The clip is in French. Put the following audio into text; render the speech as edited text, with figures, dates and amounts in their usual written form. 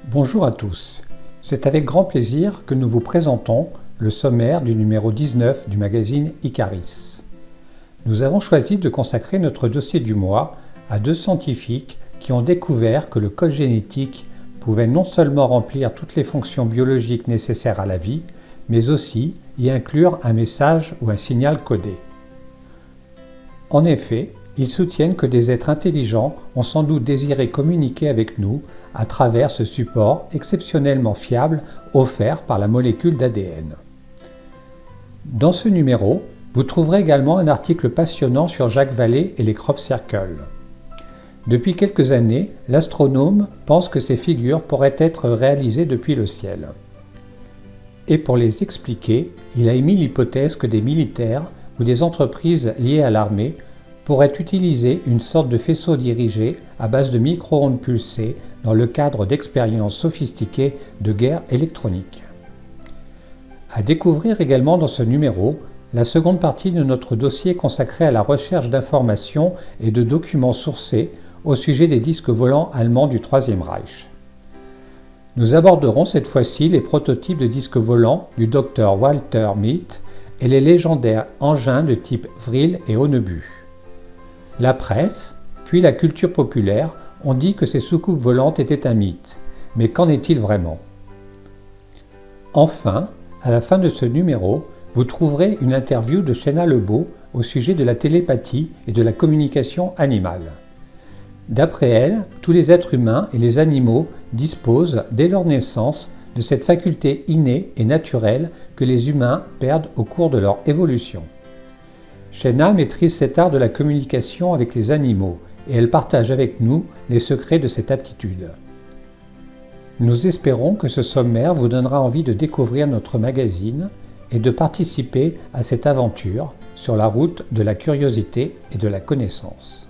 Bonjour à tous, c'est avec grand plaisir que nous vous présentons le sommaire du numéro 19 du magazine Icaris. Nous avons choisi de consacrer notre dossier du mois à deux scientifiques qui ont découvert que le code génétique pouvait non seulement remplir toutes les fonctions biologiques nécessaires à la vie, mais aussi y inclure un message ou un signal codé. En effet, ils soutiennent que des êtres intelligents ont sans doute désiré communiquer avec nous à travers ce support exceptionnellement fiable offert par la molécule d'ADN. Dans ce numéro, vous trouverez également un article passionnant sur Jacques Vallée et les crop circles. Depuis quelques années, l'astronome pense que ces figures pourraient être réalisées depuis le ciel. Et pour les expliquer, il a émis l'hypothèse que des militaires ou des entreprises liées à l'armée pourraient utiliser une sorte de faisceau dirigé à base de micro-ondes pulsées dans le cadre d'expériences sophistiquées de guerre électronique. À découvrir également dans ce numéro la seconde partie de notre dossier consacré à la recherche d'informations et de documents sourcés au sujet des disques volants allemands du Troisième Reich. Nous aborderons cette fois-ci les prototypes de disques volants du Dr Walter Mead et les légendaires engins de type Vril et Onnebu. La presse, puis la culture populaire ont dit que ces soucoupes volantes étaient un mythe, mais qu'en est-il vraiment? Enfin, à la fin de ce numéro, vous trouverez une interview de Chéna Lebeau au sujet de la télépathie et de la communication animale. D'après elle, tous les êtres humains et les animaux disposent, dès leur naissance, de cette faculté innée et naturelle que les humains perdent au cours de leur évolution. Chéna maîtrise cet art de la communication avec les animaux et elle partage avec nous les secrets de cette aptitude. Nous espérons que ce sommaire vous donnera envie de découvrir notre magazine et de participer à cette aventure sur la route de la curiosité et de la connaissance.